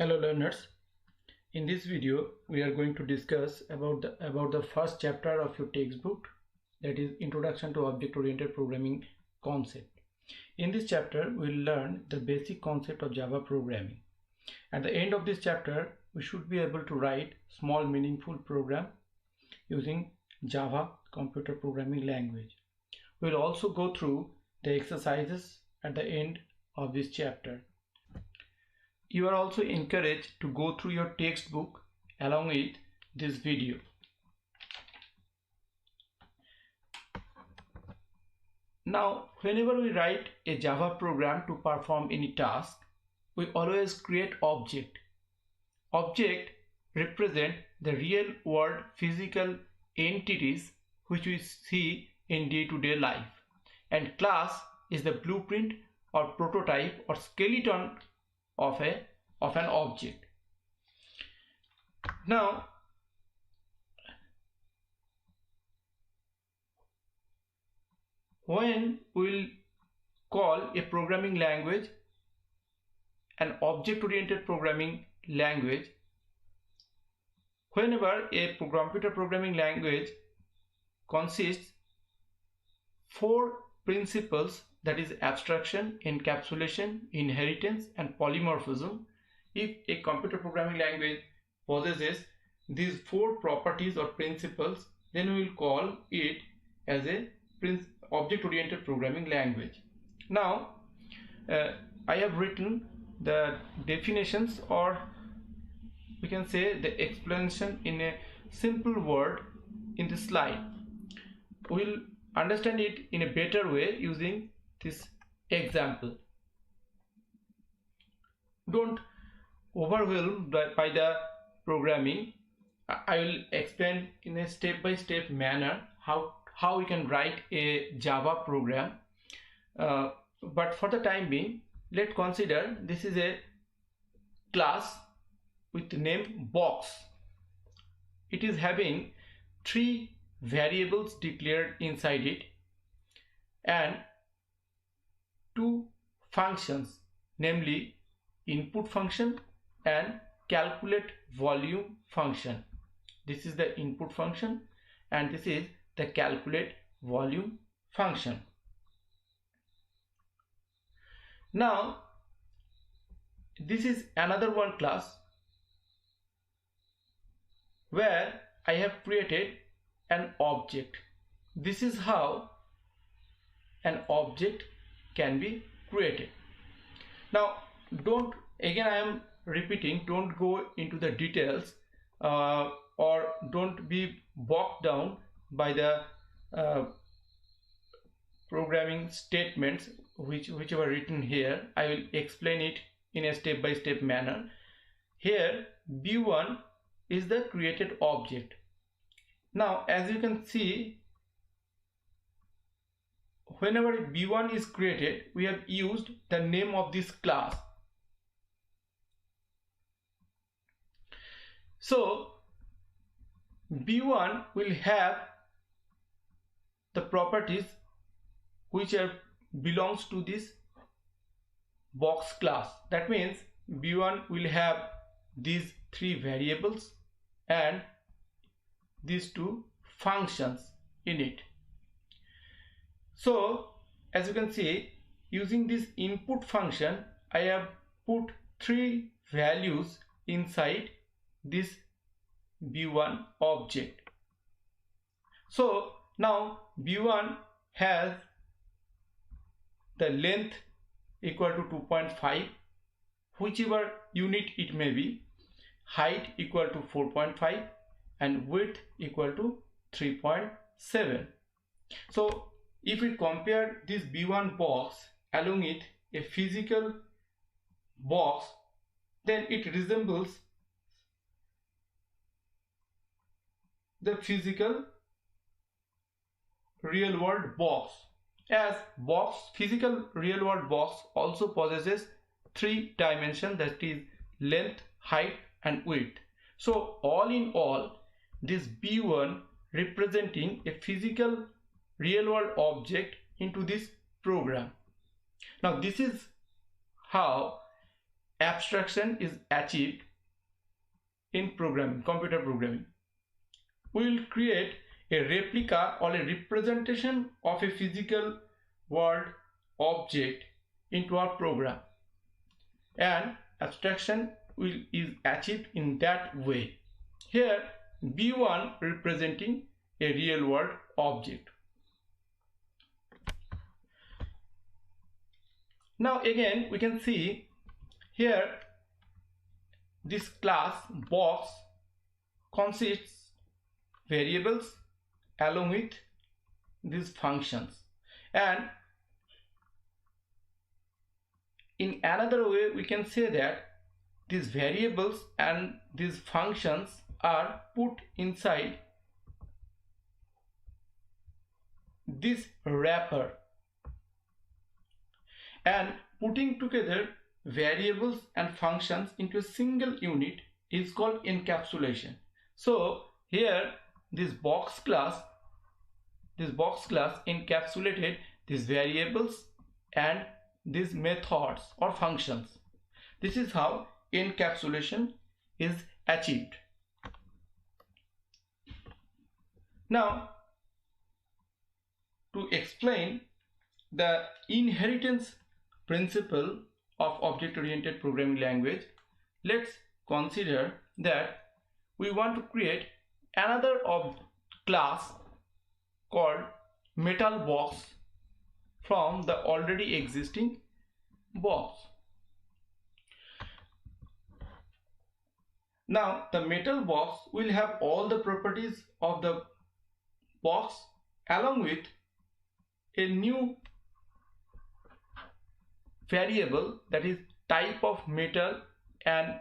Hello learners, in this video we are going to discuss about the first chapter of your textbook, that is Introduction to Object-Oriented Programming concept. In this chapter we will learn the basic concept of Java programming. At the end of this chapter we should be able to write small meaningful program using Java computer programming language. We will also go through the exercises at the end of this chapter. You are also encouraged to go through your textbook along with this video. Now, whenever we write a Java program to perform any task, we always create object. Object represent the real world physical entities which we see in day-to-day life, and class is the blueprint or prototype or skeleton of an object. Now, when we'll call a programming language an object-oriented programming language, whenever a computer programming language consists four principles, that is abstraction, encapsulation, inheritance and polymorphism. If a computer programming language possesses these four properties or principles, then we will call it as a object-oriented programming language. Now I have written the definitions, or we can say the explanation in a simple word in this slide. We will understand it in a better way using this example. Don't overwhelmed by the programming. I will explain in a step-by-step manner how we can write a Java program. But for the time being, let's consider this is a class with the name box. It is having three variables declared inside it and two functions, namely input function and calculate volume function. This is the input function and this is the calculate volume function. Now this is another one class where I have created an object. This is how an object can be created. Now again I am repeating, don't go into the details or don't be bogged down by the programming statements which are written here. I will explain it in a step-by-step manner. Here B1 is the created object. Now as you can see, whenever B1 is created, we have used the name of this class. So B1 will have the properties which belongs to this box class. That means B1 will have these three variables and these two functions in it. So as you can see, using this input function, I have put three values inside this B1 object. So now B1 has the length equal to 2.5, whichever unit it may be, height equal to 4.5 and width equal to 3.7. So if we compare this B1 box along with a physical box, then it resembles the physical real world box, as physical real world box also possesses three dimensions, that is length, height and width. So all in all, this B1 representing a physical real world object into this program. Now this is how abstraction is achieved in programming, computer programming. We will create a replica or a representation of a physical world object into our program, and abstraction is achieved in that way. Here B1 representing a real world object. Now again we can see here this class box consists variables along with these functions, and in another way we can say that these variables and these functions are put inside this wrapper, and putting together variables and functions into a single unit is called encapsulation. So here this box class encapsulated these variables and these methods or functions. This is how encapsulation is achieved. Now to explain the inheritance principle of object-oriented programming language, let's consider that we want to create another class called metal box from the already existing box. Now the metal box will have all the properties of the box along with a new variable, that is type of metal, and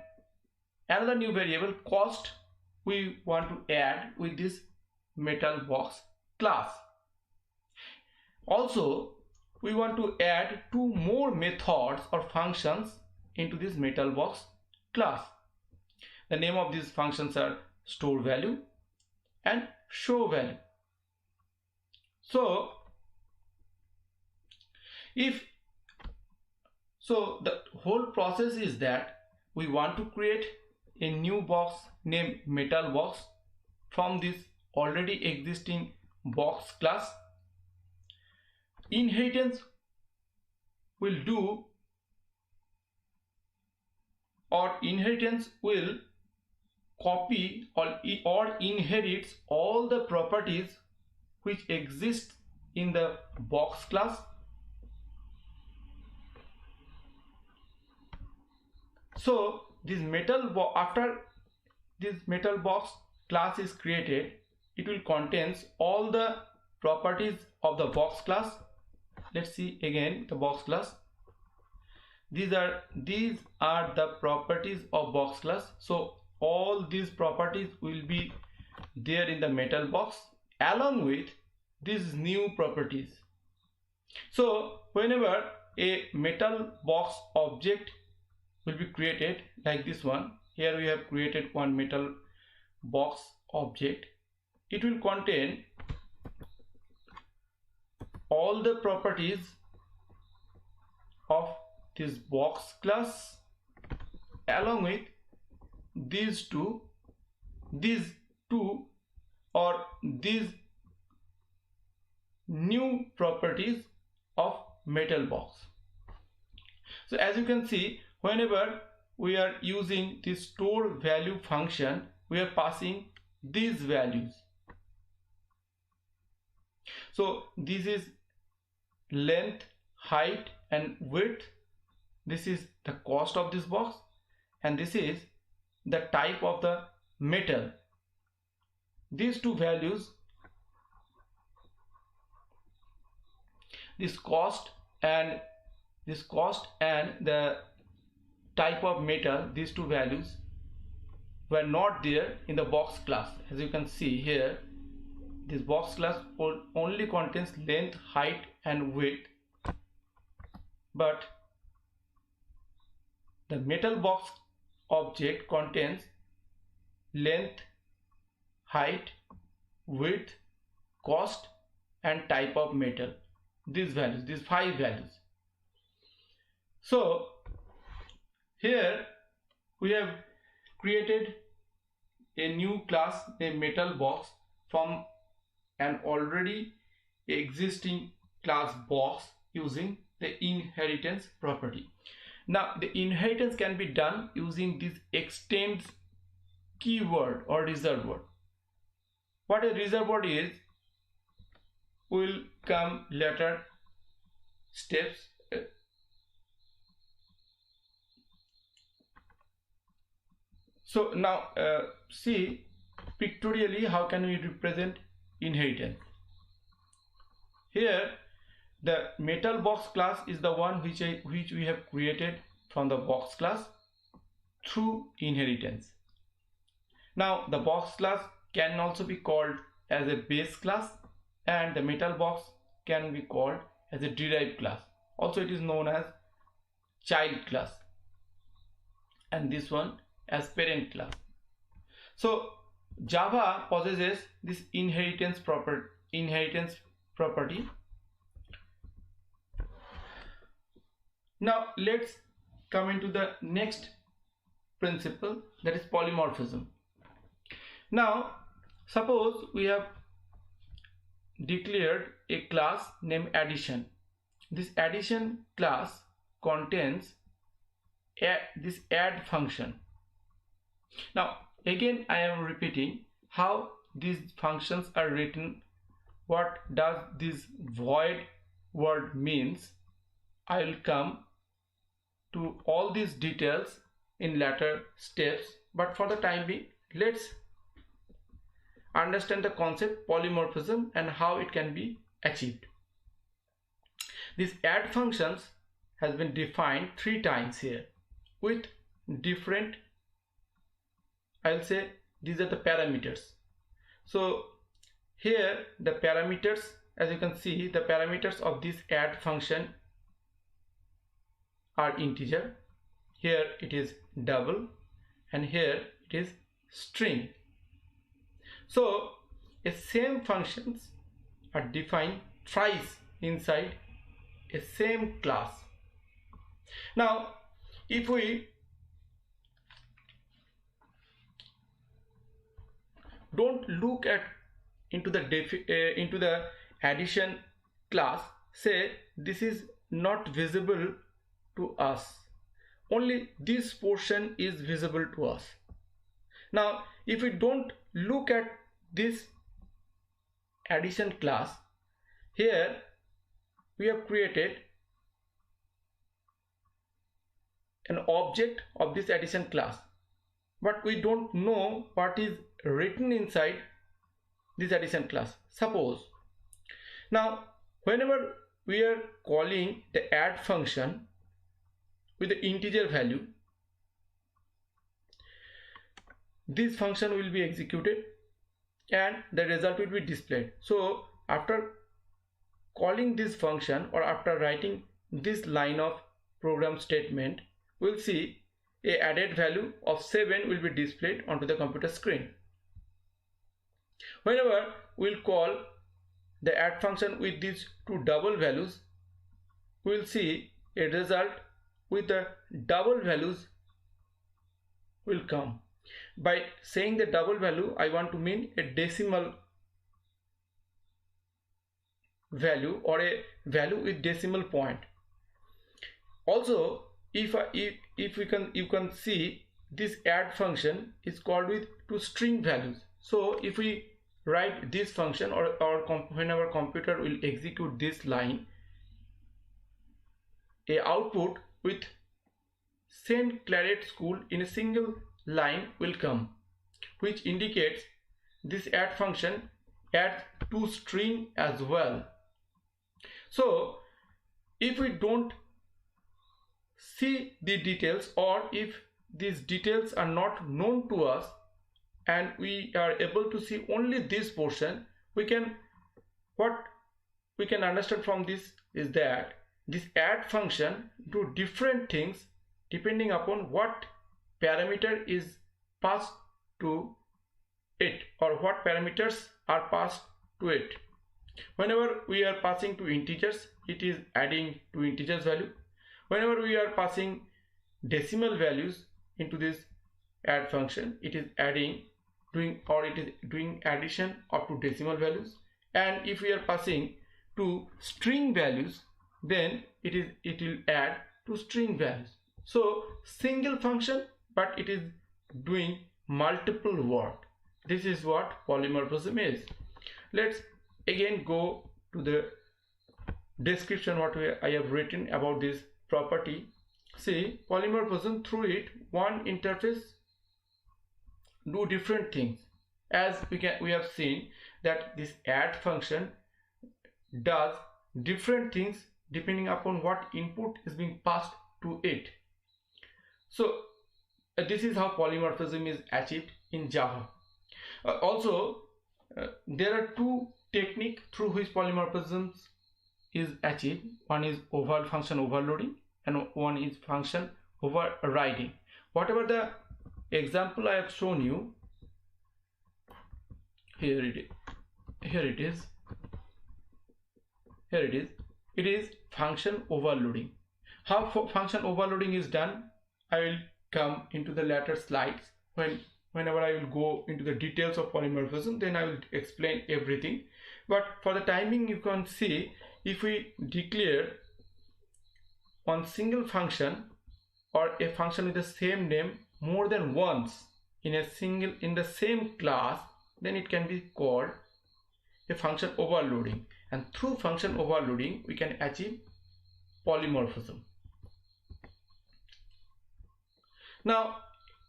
another new variable cost we want to add with this metal box class. Also we want to add two more methods or functions into this metal box class. The name of these functions are store value and show value. So the whole process is that we want to create a new box named metal box from this already existing box class. Inheritance will do, or inheritance will copy or inherits all the properties which exist in the box class. So this after this metal box class is created, it will contains all the properties of the box class. Let's see again the box class. These are the properties of box class. So all these properties will be there in the metal box along with these new properties. So whenever a metal box object will be created like this one, here we have created one metal box object, it will contain all the properties of this box class along with these new properties of metal box. So as you can see, whenever we are using this store value function, we are passing these values. So this is length, height and width. This is the cost of this box, and this is the type of the metal. These two values, this cost and the type of metal, these two values were not there in the box class. As you can see here, this box class only contains length, height and width, but the metal box object contains length, height, width, cost and type of metal. These values, these 5 values. So Here we have created a new class, a metal box, from an already existing class box using the inheritance property. Now the inheritance can be done using this extends keyword or reserved word. What a reserved word is will come later steps. So now see pictorially how can we represent inheritance. Here the metal box class is the one which we have created from the box class through inheritance. Now the box class can also be called as a base class, and the metal box can be called as a derived class. Also it is known as child class, and this one as parent class. So Java possesses this inheritance property. Now let's come into the next principle, that is polymorphism. Now suppose we have declared a class named addition. This addition class contains this add function. Now again I am repeating how these functions are written. What does this void word means? I will come to all these details in later steps, but for the time being let's understand the concept polymorphism and how it can be achieved. This add functions has been defined 3 times here with different, I'll say these are the parameters. So here the parameters, as you can see, the parameters of this add function are integer. Here it is double and here it is string. So a same functions are defined thrice inside a same class. Now if we don't look at into the addition class, say this is not visible to us, only this portion is visible to us. Now if we don't look at this addition class, here we have created an object of this addition class, but we don't know what is written inside this addition class. Suppose now whenever we are calling the add function with the integer value, this function will be executed and the result will be displayed. So after calling this function or after writing this line of program statement, we'll see a added value of 7 will be displayed onto the computer screen. Whenever we'll call the add function with these 2 double values, we'll see a result with the double values will come. By saying the double value, I want to mean a decimal value or a value with decimal point. Also if you can see this add function is called with 2 string values. So if we write this function or whenever computer will execute this line, a output with send Claret School in a single line will come, which indicates this add function adds 2 string as well. So if we don't see the details, or if these details are not known to us and we are able to see only this portion, what we can understand from this is that this add function do different things depending upon what parameter is passed to it or what parameters are passed to it. Whenever we are passing to integers, it is adding to integers value. Whenever we are passing decimal values into this add function. It is doing addition up to decimal values, and if we are passing to string values, then it will add to string values. So single function, but it is doing multiple work. This is what polymorphism is. Let's again go to the description what I have written about this property. See, polymorphism, through it one interface do different things. As we have seen that this add function does different things depending upon what input is being passed to it. So this is how polymorphism is achieved in Java. There are two techniques through which polymorphism is achieved. One is function overloading and one is function overriding. Whatever the example I have shown you, here it is. It is function overloading. How function overloading is done, I will come into the later slides. Whenever I will go into the details of polymorphism, then I will explain everything. But for the timing, you can see, if we declare one single function or a function with the same name more than once in the same class, then it can be called a function overloading, and through function overloading we can achieve polymorphism. Now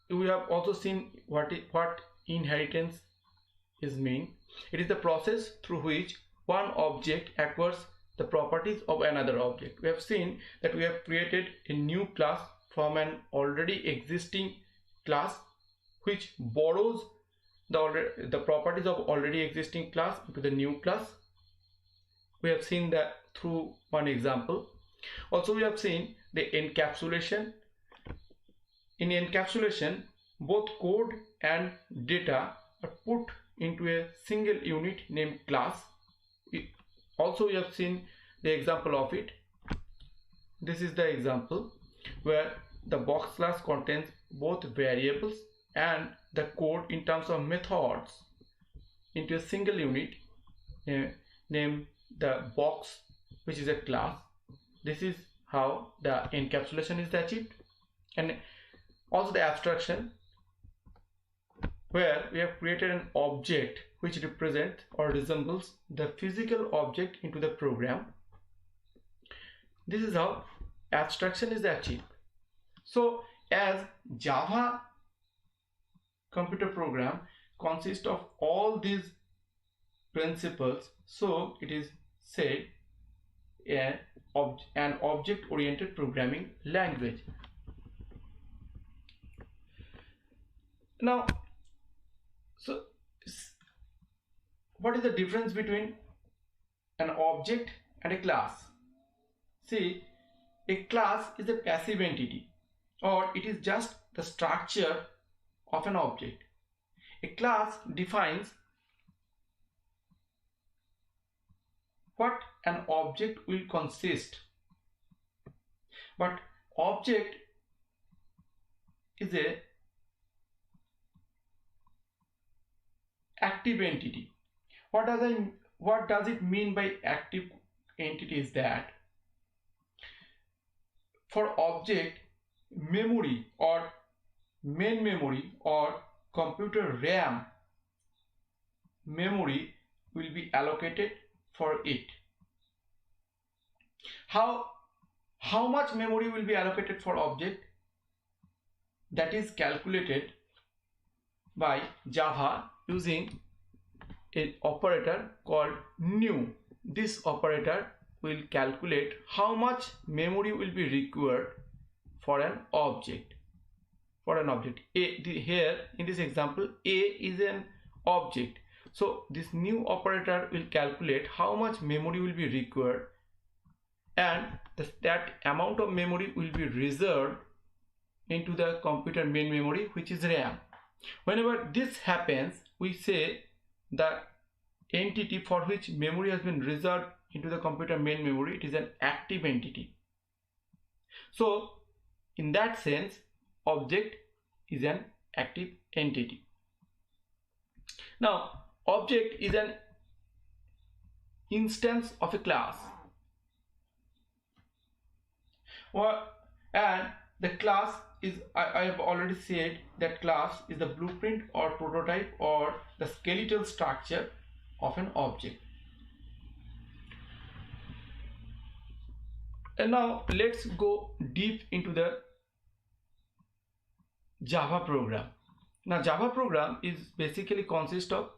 we have also seen what inheritance is mean. It is the process through which one object acquires the properties of another object. We have seen that we have created a new class from an already existing class, which borrows the properties of already existing class into the new class. We have seen that through one example. Also, we have seen the encapsulation. In encapsulation, both code and data are put into a single unit named class. Also, we have seen the example of it. This is the example where the box class contains both variables and the code in terms of methods into a single unit named the box, which is a class. This is how the encapsulation is achieved. And also the abstraction, where we have created an object which represents or resembles the physical object into the program. This is how abstraction is achieved. So as Java computer program consists of all these principles, so it is said an object-oriented programming language. Now, so what is the difference between an object and a class? See, a class is a passive entity, or it is just the structure of an object. A class defines what an object will consist, but object is a active entity. What does it mean by active entity? Is that for object, memory or main memory or computer RAM memory will be allocated for it. How much memory will be allocated for object? That is calculated by Java using an operator called new. This operator will calculate how much memory will be required for an object. Here in this example, A is an object. So this new operator will calculate how much memory will be required, and that amount of memory will be reserved into the computer main memory, which is RAM. Whenever this happens, we say the entity for which memory has been reserved into the computer main memory, it is an active entity. So In that sense, object is an active entity. Now, object is an instance of a class, and the class is, I have already said that class is the blueprint or prototype or the skeletal structure of an object. And now let's go deep into the Java program. Now Java program is basically consists of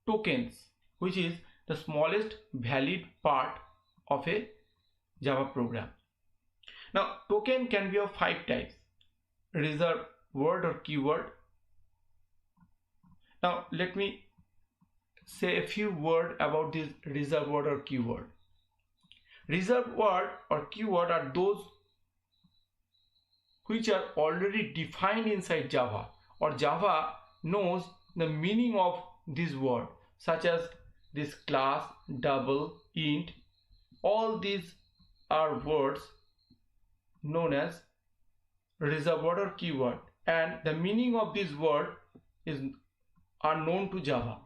tokens, which is the smallest valid part of a Java program. Now token can be of 5 types: reserved word or keyword. Now let me say a few words about this reserved word or keyword. Reserved word or keyword are those which are already defined inside Java, or Java knows the meaning of this word, such as this class, double, int. All these are words known as reserved word or keyword, and the meaning of this word are known to Java.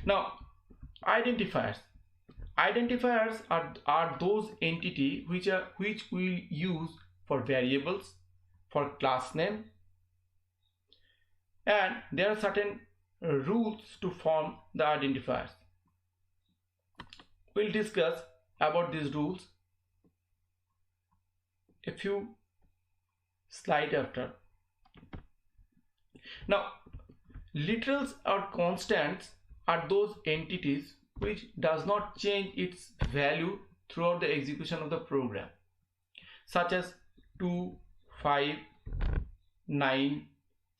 Now identifiers. Identifiers are those entities which we use for variables, for class name, and there are certain rules to form the identifiers. We'll discuss about these rules a few slides after. Now, literals or constants are those entities which does not change its value throughout the execution of the program, such as 2, 5, 9,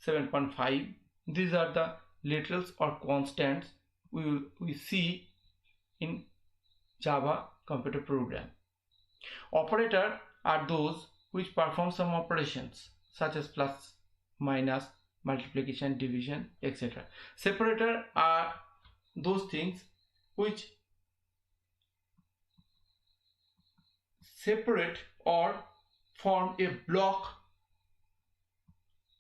7.5. These are the literals or constants we see in Java computer program. Operator are those which perform some operations such as plus, minus, multiplication, division, etc. Separator are those things which separate or form a block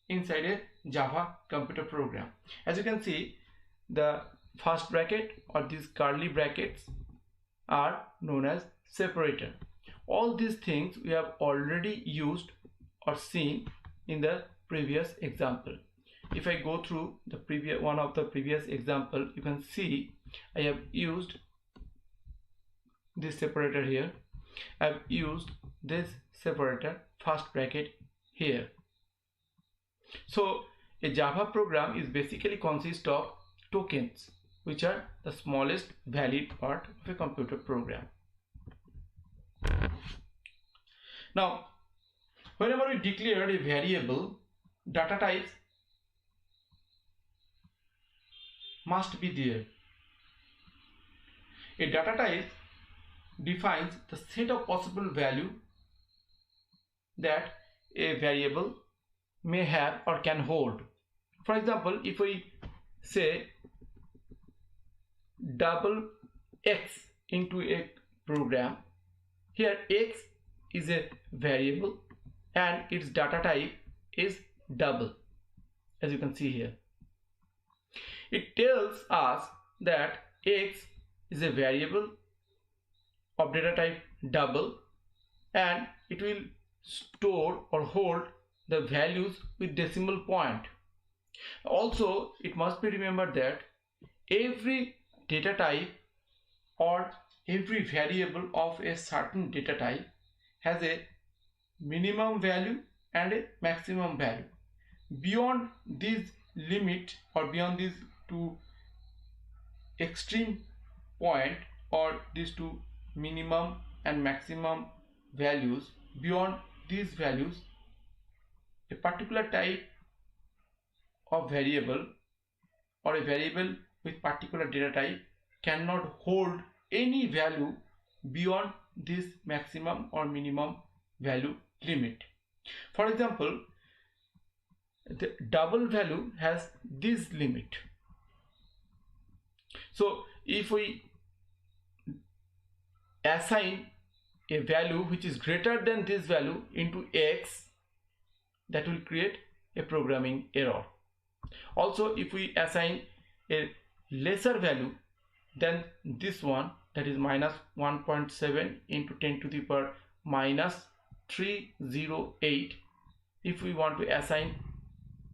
inside a Java computer program. As you can see, the first bracket or these curly brackets are known as separator. All these things we have already used or seen in the previous example. If I go through the previous example, you can see I have used this separator here. I have used this separator first bracket here. So a Java program is basically consists of tokens, which are the smallest valid part of a computer program. Now, whenever we declare a variable, data types must be there. A data type defines the set of possible value that a variable may have or can hold. For example, if we say double x into a program, here x is a variable and its data type is double, as you can see here. It tells us that x is a variable of data type double, and it will store or hold the values with decimal point. Also, it must be remembered that every data type or every variable of a certain data type has a minimum value and a maximum value. Beyond this limit or beyond these two extreme point or these two minimum and maximum values, beyond these values, a particular type of variable or a variable with particular data type cannot hold any value beyond this maximum or minimum value limit. For example, the double value has this limit. So if we assign a value which is greater than this value into x, that will create a programming error. Also, if we assign a lesser value than this one, that is minus 1.7 into 10 to the power minus 308, if we want to assign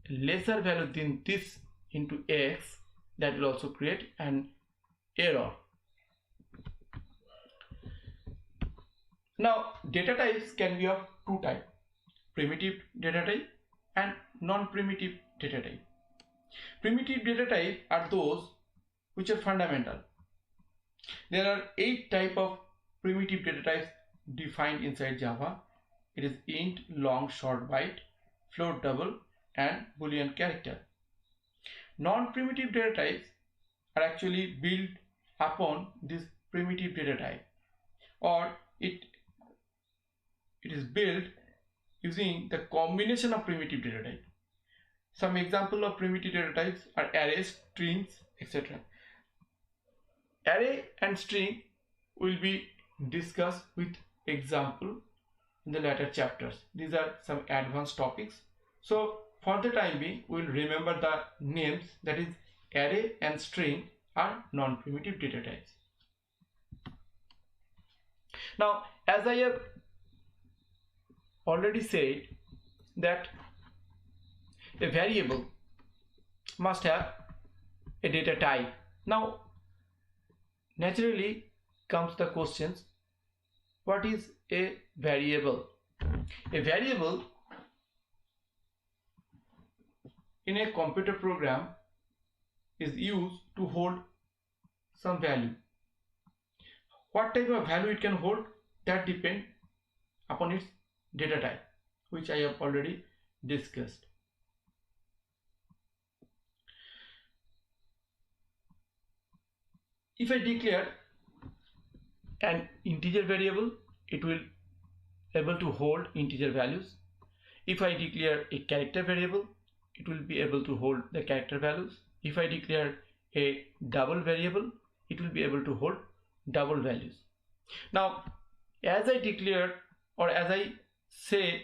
lesser value than this into x, that will also create an error. Now, data types can be of two types: primitive data type and non-primitive data type. Primitive data type are those which are fundamental. There are 8 types of primitive data types defined inside Java. It is int, long, short, byte, float, double, and boolean character. Non-primitive data types are actually built upon this primitive data type, or it is built using the combination of primitive data type. Some example of primitive data types are arrays, strings, etc. Array and string will be discussed with example in the later chapters. These are some advanced topics. So for the time being, we will remember the names, that is array and string are non-primitive data types. Now, as I have already said that a variable must have a data type. Now, naturally comes the questions, what is a variable? A variable in a computer program is used to hold some value. What type of value it can hold, that depends upon its data type, which I have already discussed. If I declare an integer variable, it will able to hold integer values. If I declare a character variable, it will be able to hold the character values. If I declare a double variable, it will be able to hold double values. Now, as I declare or as I say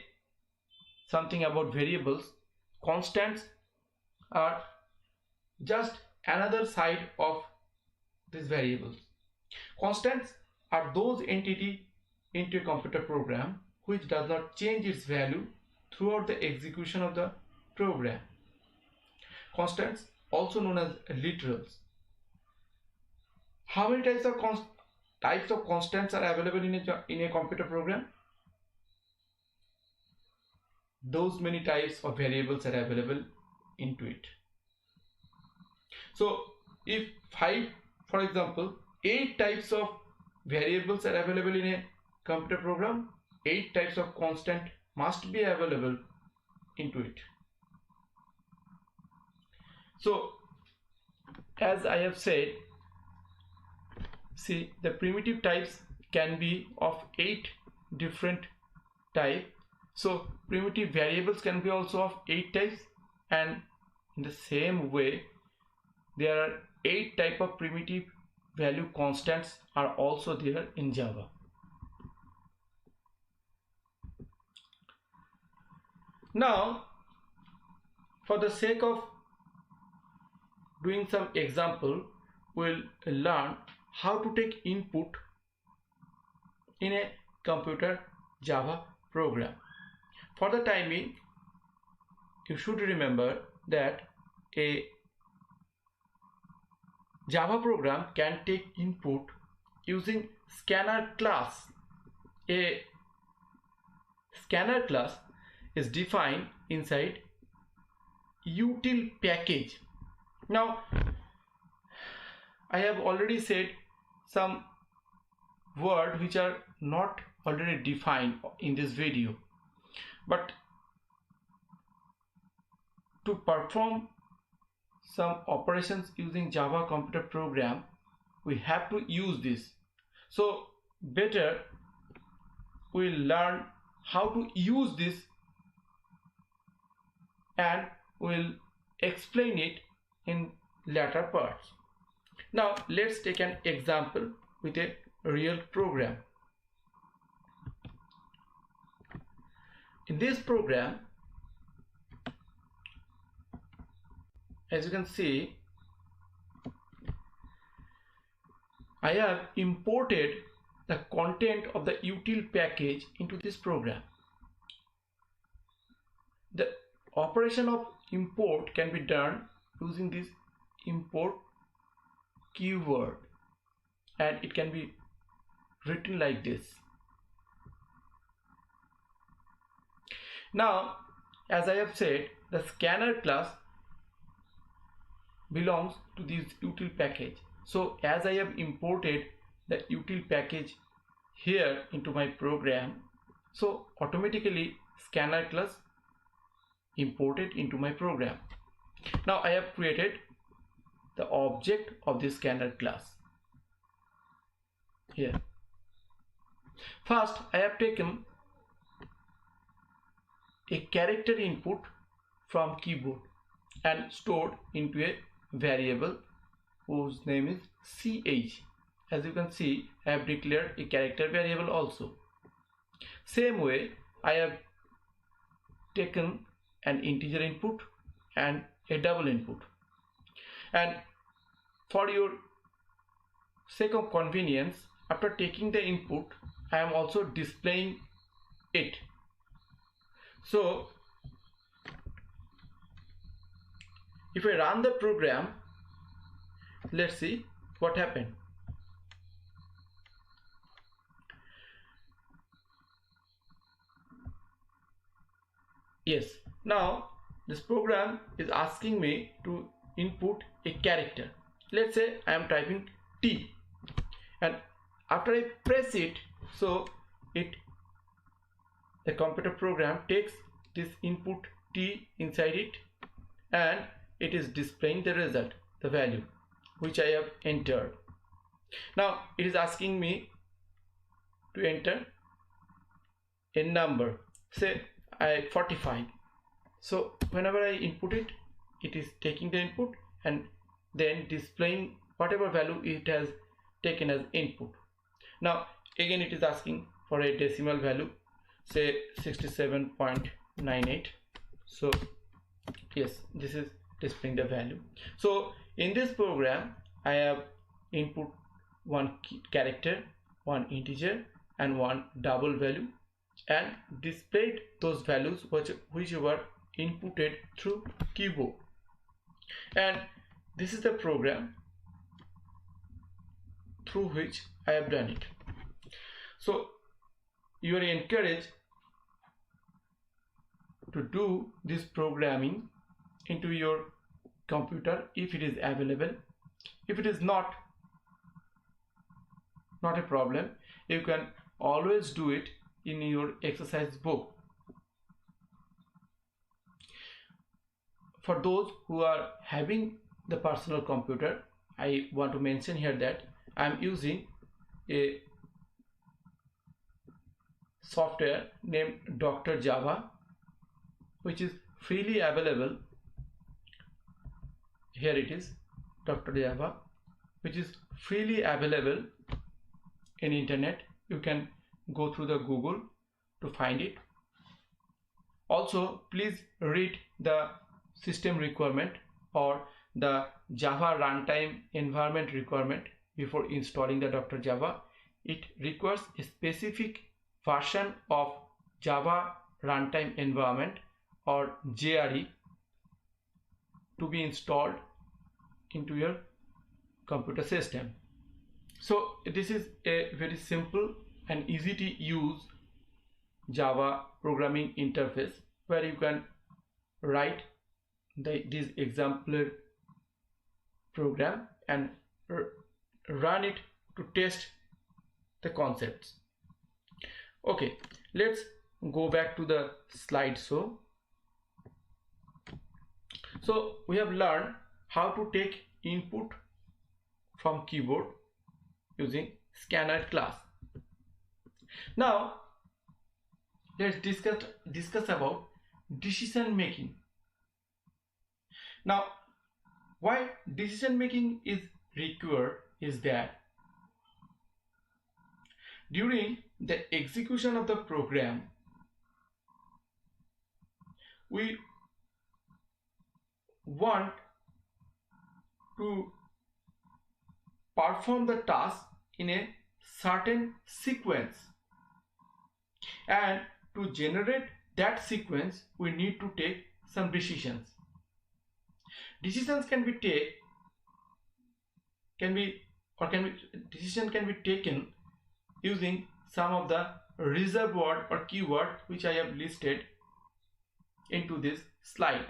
something about variables, constants are just another side of these variables. Constants are those entities into a computer program which does not change its value throughout the execution of the program. Constants, also known as literals. How many types of constants are available in a computer program? Those many types of variables are available into it. So if for example 8 types of variables are available in a computer program, 8 types of constant must be available into it. So as I have said, see, the primitive types can be of 8 different types. So primitive variables can be also of 8 types, and in the same way there are 8 types of primitive value constants are also there in Java. Now, for the sake of doing some example, we'll learn how to take input in a computer Java program. For the time being, you should remember that a Java program can take input using scanner class. A scanner class is defined inside util package. Now, I have already said some words which are not already defined in this video, but to perform some operations using Java computer program, we have to use this. So better we'll learn how to use this and we'll explain it in later parts. Now let's take an example with a real program. In this program, as you can see, I have imported the content of the util package into this program. The operation of import can be done using this import keyword, and it can be written like this. Now, as I have said, the scanner class belongs to this util package. So as I have imported the util package here into my program, so automatically scanner class imported into my program. Now I have created the object of the scanner class here. First, I have taken a character input from keyboard and stored into a variable whose name is ch. As you can see, I have declared a character variable also. Same way, I have taken an integer input and a double input, and for your sake of convenience, after taking the input, I am also displaying it. So if I run the program, let's see what happened. Yes, now this program is asking me to input a character. Let's say I am typing T, and after I press it, so the computer program takes this input T inside it, and it is displaying the result, the value which I have entered. Now it is asking me to enter a number, say 45. So whenever I input it, it is taking the input and then displaying whatever value it has taken as input. Now again it is asking for a decimal value, say 67.98. so yes, this is displaying the value. So in this program, I have input one character, one integer and one double value, and displayed those values which were inputted through keyboard. And this is the program through which I have done it. So you are encouraged to do this programming into your computer if it is available. If it is not a problem, you can always do it in your exercise book. For those who are having the personal computer, I want to mention here that I am using a software named Dr. Java, which is freely available. Here it is, Dr. Java, which is freely available in internet. You can go through the Google to find it. Also, please read the system requirement or the Java runtime environment requirement before installing the Dr. Java. It requires a specific version of Java runtime environment or JRE to be installed into your computer system. So this is a very simple and easy to use Java programming interface where you can write this exemplar program and run it to test the concepts. Okay, let's go back to the slideshow. So we have learned how to take input from keyboard using scanner class. Now let's discuss about decision making. Now why decision making is required is that during the execution of the program, we want to perform the task in a certain sequence, and to generate that sequence we need to take some decisions. Decisions can be taken using some of the reserved word or keyword which I have listed into this slide.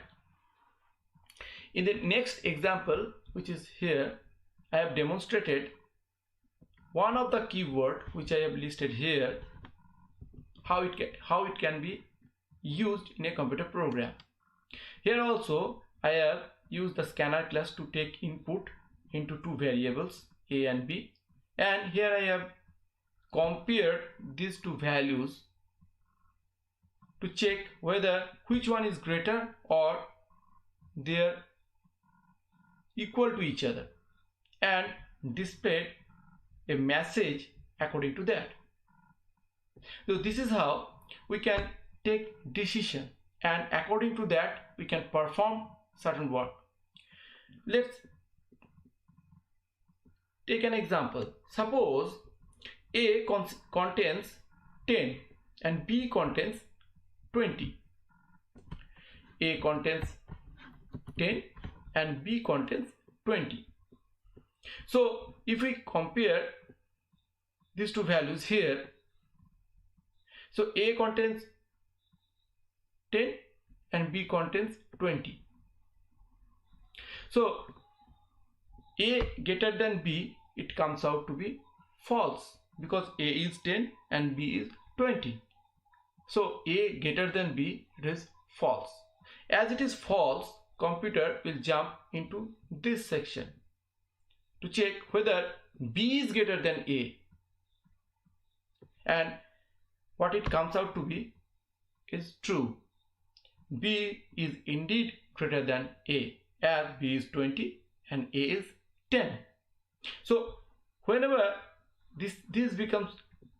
In the next example, which is here, I have demonstrated one of the keyword which I have listed here, how it can be used in a computer program. Here also I have used the scanner class to take input into two variables a and b, and here I have compared these two values to check whether which one is greater or they are equal to each other, and displayed a message according to that. So this is how we can take decision, and according to that we can perform certain work. Let's take an example. Suppose A contains 10 and B contains 20. A contains 10 and B contains 20. So if we compare these two values here, so A contains 10 and B contains 20. So A greater than B, it comes out to be false because A is 10 and B is 20. So A greater than B, it is false. As it is false, computer will jump into this section to check whether B is greater than A, and what it comes out to be is true. B is indeed greater than A, as B is 20 and A is 10. So whenever this becomes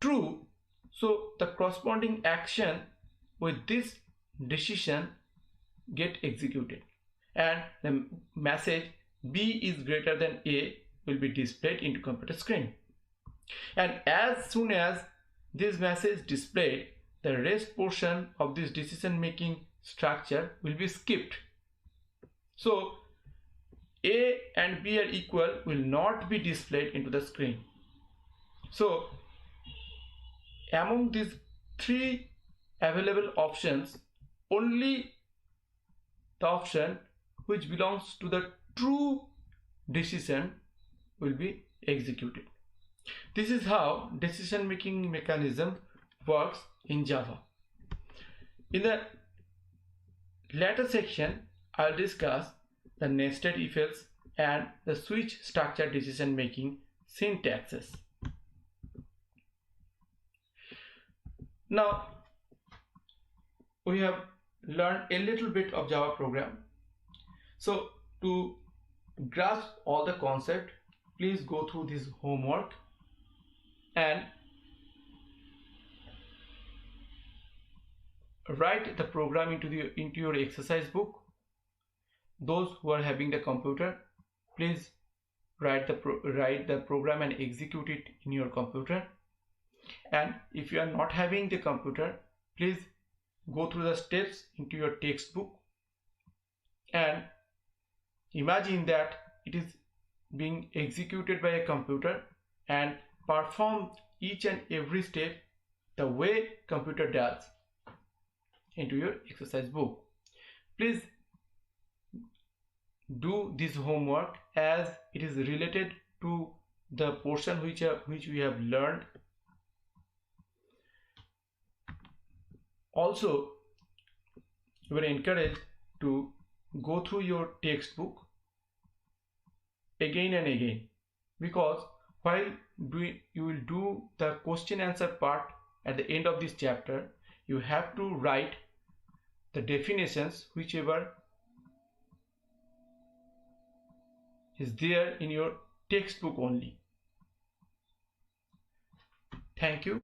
true, so the corresponding action with this decision get executed, and the message B is greater than A will be displayed into computer screen. And as soon as this message displayed, the rest portion of this decision making structure will be skipped. So A and B are equal will not be displayed into the screen. So among these three available options, only the option which belongs to the true decision will be executed. This is how decision making mechanism works in Java. In the later section, I'll discuss the nested if else and the switch structure decision making syntaxes. Now we have learned a little bit of Java program. So to grasp all the concept, please go through this homework and write the program into your exercise book. Those who are having the computer, please write the program and execute it in your computer. And if you are not having the computer, please go through the steps into your textbook and imagine that it is being executed by a computer and perform each and every step the way computer does into your exercise book. Please do this homework as it is related to the portion which we have learned. Also, you are encouraged to go through your textbook again and again, because while you will do the question answer part at the end of this chapter, you have to write the definitions whichever is there in your textbook only. Thank you.